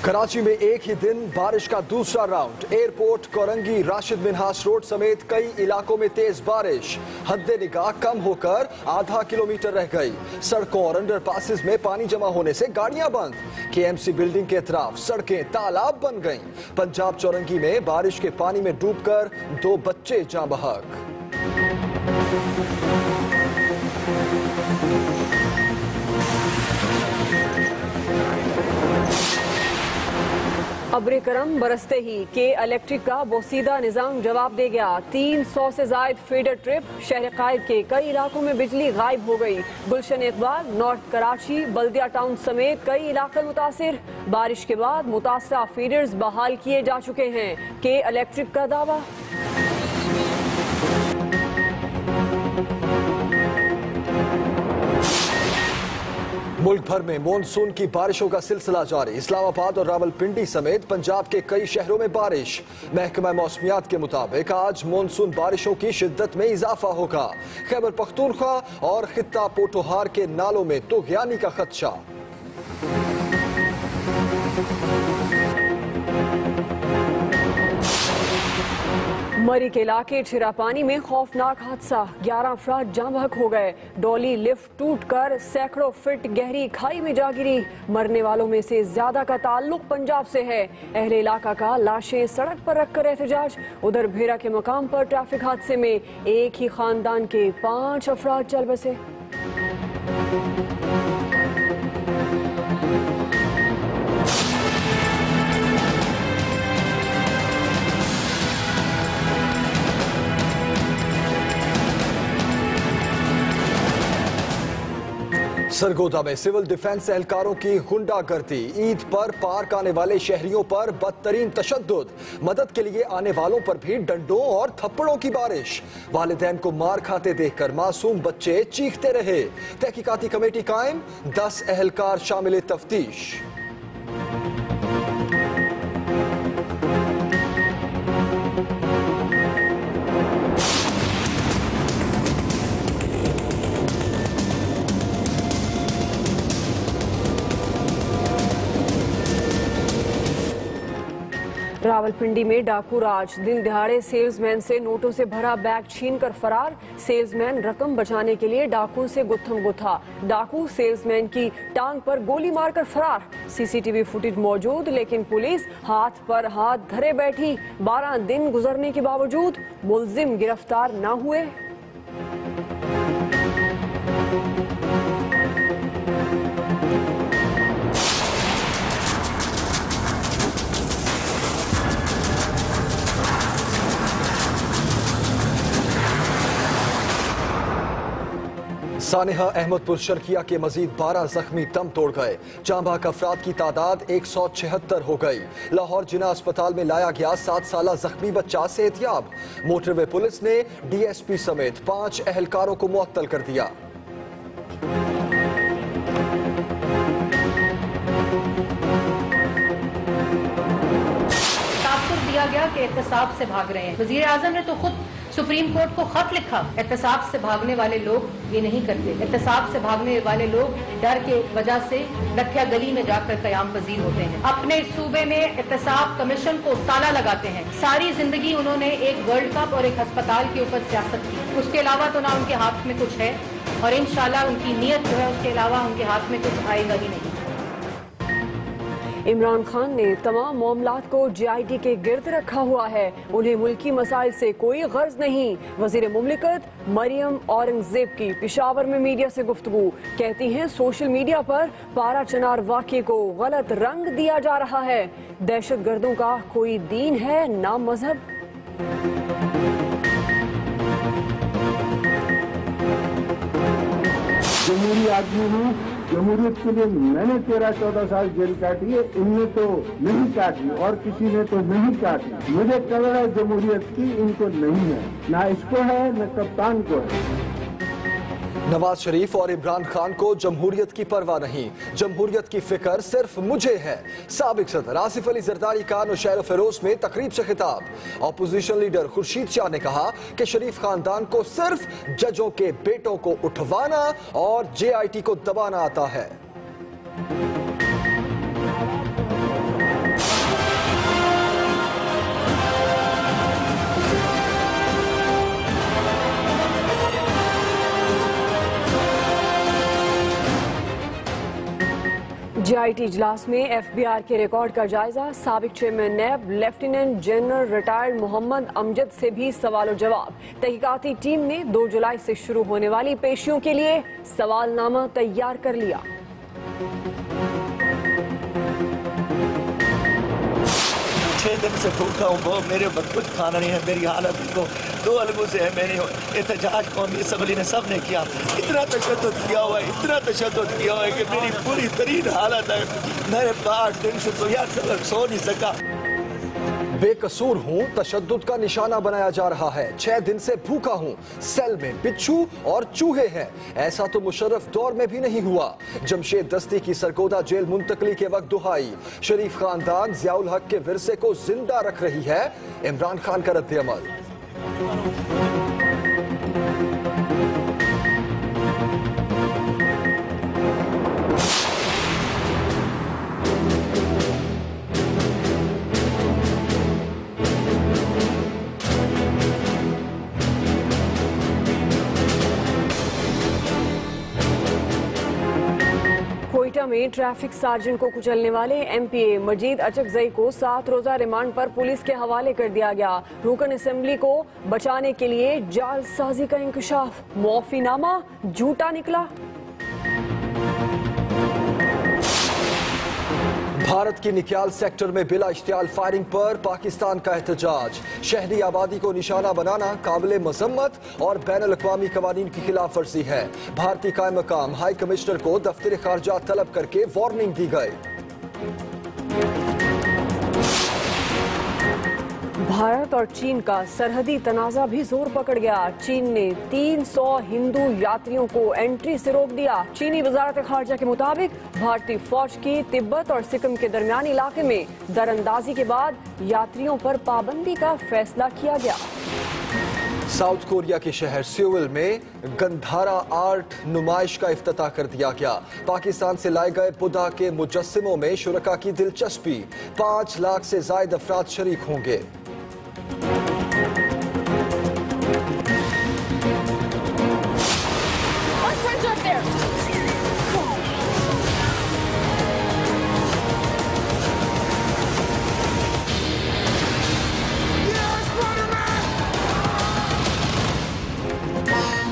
कराची में एक ही दिन बारिश का दूसरा round. Airport, Korangi, Rashid Minhas road समेत कई इलाकों में तेज बारिश। हद्दे निगाह कम होकर आधा किलोमीटर रह गई। सड़कों और अंडरपासेस में पानी जमा होने से गाड़ियां बंद। केएमसी बिल्डिंग के अतराफ सड़कें तालाब बन गईं। पंजाब चौरंगी में बारिश के पानी में डूबकर 2 बच्चे जाँ बहक। अब्र करम बरसते ही के इलेक्ट्रिक का बोसीदा निजाम जवाब दे गया। 300 से जायद फीडर ट्रिप। शहर कायद के कई इलाकों में बिजली गायब हो गई। गुलशन इकबाल, नॉर्थ कराची, बल्दिया टाउन समेत कई इलाके मुतासिर। बारिश के बाद मुतासरा फीडर्स बहाल किए जा चुके हैं। के इलेक्ट्रिक का दावा। मुल्क भर में मॉनसून की बारिशों का सिलसिला जारी। इस्लामाबाद और रावलपिंडी समेत पंजाब के कई शहरों में बारिश। महकमा मौसमियात के मुताबिक आज मॉनसून बारिशों की शिद्दत में इजाफा होगा। खैबर पख्तूनख्वा और खित्ता पोठोहार के नालों में तुग़यानी का खदशा। मरी के इलाके छिरापानी में खौफनाक हादसा। 11 अफराद जाँ बहक हो गए। डॉली लिफ्ट टूटकर सैकड़ों फीट गहरी खाई में जा गिरी। मरने वालों में से ज्यादा का ताल्लुक पंजाब से है। अहले इलाका का लाशें सड़क पर रखकर एहतजाज। उधर भेरा के मकाम पर ट्रैफिक हादसे में एक ही खानदान के 5 अफराद चल बसे। सरगोदा में सिविल डिफेंस एहलकारों की गुंडागर्दी। ईद पर पार्क आने वाले शहरियों पर बदतरीन तशद्दुद। मदद के लिए आने वालों पर भी डंडों और थप्पड़ों की बारिश। वालिदैन को मार खाते देखकर मासूम बच्चे चीखते रहे। तहकीकाती कमेटी कायम, 10 एहलकार शामिल तफ्तीश। रावलपिंडी में डाकू राज। दिन दिहाड़े सेल्समैन से नोटों से भरा बैग छीनकर फरार। सेल्समैन रकम बचाने के लिए डाकू से गुत्थम गुत्था। डाकू सेल्समैन की टांग पर गोली मारकर फरार। सीसीटीवी फुटेज मौजूद, लेकिन पुलिस हाथ पर हाथ धरे बैठी। 12 दिन गुजरने के बावजूद मुलजिम गिरफ्तार न हुए। सानिहा अहमदपुर शर्किया के मजीद 12 जख्मी दम तोड़ गए। जाँ बहक अफराद की तादाद 176 हो गई। लाहौर जिना अस्पताल में लाया गया 7 साला जख्मी बच्चा सेहतियाब। मोटरवे पुलिस ने डीएसपी समेत 5 एहलकारों को मुअत्तल कर दिया। दिया गया कि एहतसाब से भाग रहे हैं। वजीर आजम ने तो खुद सुप्रीम कोर्ट को खत लिखा। एहतसाब से भागने वाले लोग ये नहीं करते। एहतसाब से भागने वाले लोग डर के वजह से लठिया गली में जाकर कयाम पजीर होते हैं। अपने सूबे में एहतसाब कमीशन को ताला लगाते हैं। सारी जिंदगी उन्होंने एक वर्ल्ड कप और एक अस्पताल के ऊपर सियासत की। उसके अलावा तो ना उनके हाथ में कुछ है, और इंशाल्लाह उनकी नीयत जो है उसके अलावा उनके हाथ में कुछ आएगा ही नहीं। इमरान खान ने तमाम मामलात को JIT के गिर्द रखा हुआ है। उन्हें मुल्की मसाइल से कोई गर्ज नहीं। वजीर मुमलिकत मरियम औरंगजेब की पिशावर में मीडिया से गुफ्तगू। कहती हैं सोशल मीडिया पर पारा चनार वाक़े को गलत रंग दिया जा रहा है। दहशत गर्दों का कोई दीन है ना मजहब। जमहूरी आदमी हूँ, जमहूरियत के लिए मैंने 13-14 साल जेल काटी है। इनने तो नहीं काटी और किसी ने तो नहीं काटी। मुझे कदर है जमहूरियत की, इनको नहीं है। ना इसको है न कप्तान को है। नवाज शरीफ और इमरान खान को जमहूरियत की परवाह नहीं। जमहूरियत की फिक्र सिर्फ मुझे है। साबिक सदर आसिफ अली जरदारी का नौशहर फिरोज में तकरीब से खिताब। अपोजिशन लीडर खुर्शीद शाह ने कहा कि शरीफ खानदान को सिर्फ जजों के बेटों को उठवाना और JIT को दबाना आता है। NIT इजलास में FBR के रिकॉर्ड का जायजा। साबिक चेयरमैन नैब lieutenant general retired Mohammad Amjad से भी सवाल और जवाब। तहकीकाती टीम ने 2 जुलाई से शुरू होने वाली पेशियों के लिए सवालनामा तैयार कर लिया। दिन से भूखा हूँ, वो मेरे ऊपर कुछ खाना नहीं है। मेरी हालत को 2 अलगों से है। मैंने एहतजाज कौमी असम्बली ने सब ने किया। इतना तशद्दुद किया हुआ है, इतना तशद्दुद किया हुआ है कि मेरी पूरी तरीन हालत है। मेरे 8 दिन से तो यार सो नहीं सका। बेकसूर हूं, तशद्दुद का निशाना बनाया जा रहा है। 6 दिन से भूखा हूं, सेल में बिच्छू और चूहे हैं। ऐसा तो मुशर्रफ दौर में भी नहीं हुआ। जमशेद दस्ती की सरगोदा जेल मुंतकली के वक्त दुहाई। शरीफ खानदान जियाउल हक के विरसे को जिंदा रख रही है। इमरान खान का रद्द-ए-अमल। कोयटा में ट्रैफिक सार्जेंट को कुचलने वाले MPA मजीद अचकजई को 7 रोजा रिमांड पर पुलिस के हवाले कर दिया गया। रुकन असेंबली को बचाने के लिए जालसाजी का इंकशाफ। मुआफीनामा झूठा निकला। भारत की निक्याल सेक्टर में बिला इश्तियाल फायरिंग पर पाकिस्तान का एहतजाज। शहरी आबादी को निशाना बनाना काबिल मजम्मत और बैनुल अक़वामी कवानीन की खिलाफ वर्जी है। भारतीय कायम मकाम हाई कमिश्नर को दफ्तर खारजा तलब करके वार्निंग दी गई। भारत और चीन का सरहदी तनाजा भी जोर पकड़ गया। चीन ने 300 हिंदू यात्रियों को एंट्री से रोक दिया। चीनी वजारत खारजा के मुताबिक भारतीय फौज की तिब्बत और सिक्किम के दरमियानी इलाके में दरअंदाजी के बाद यात्रियों पर पाबंदी का फैसला किया गया। साउथ कोरिया के शहर सियोल में गंधारा आर्ट नुमाइश का इफ्तिताह कर दिया गया। पाकिस्तान से लाए गए बुद्धा के मुजस्सिमों में शुरका की दिलचस्पी। 5 लाख से जायद अफराद शरीक होंगे।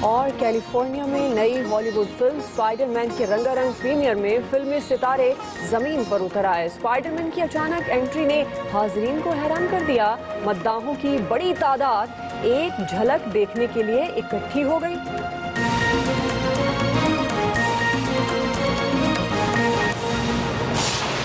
और कैलिफोर्निया में नई हॉलीवुड फिल्म स्पाइडरमैन के रंगारंग प्रीमियर में फिल्मी सितारे जमीन पर उतर आए। स्पाइडरमैन की अचानक एंट्री ने हाजरीन को हैरान कर दिया। मद्दाहों की बड़ी तादाद एक झलक देखने के लिए इकट्ठी हो गई।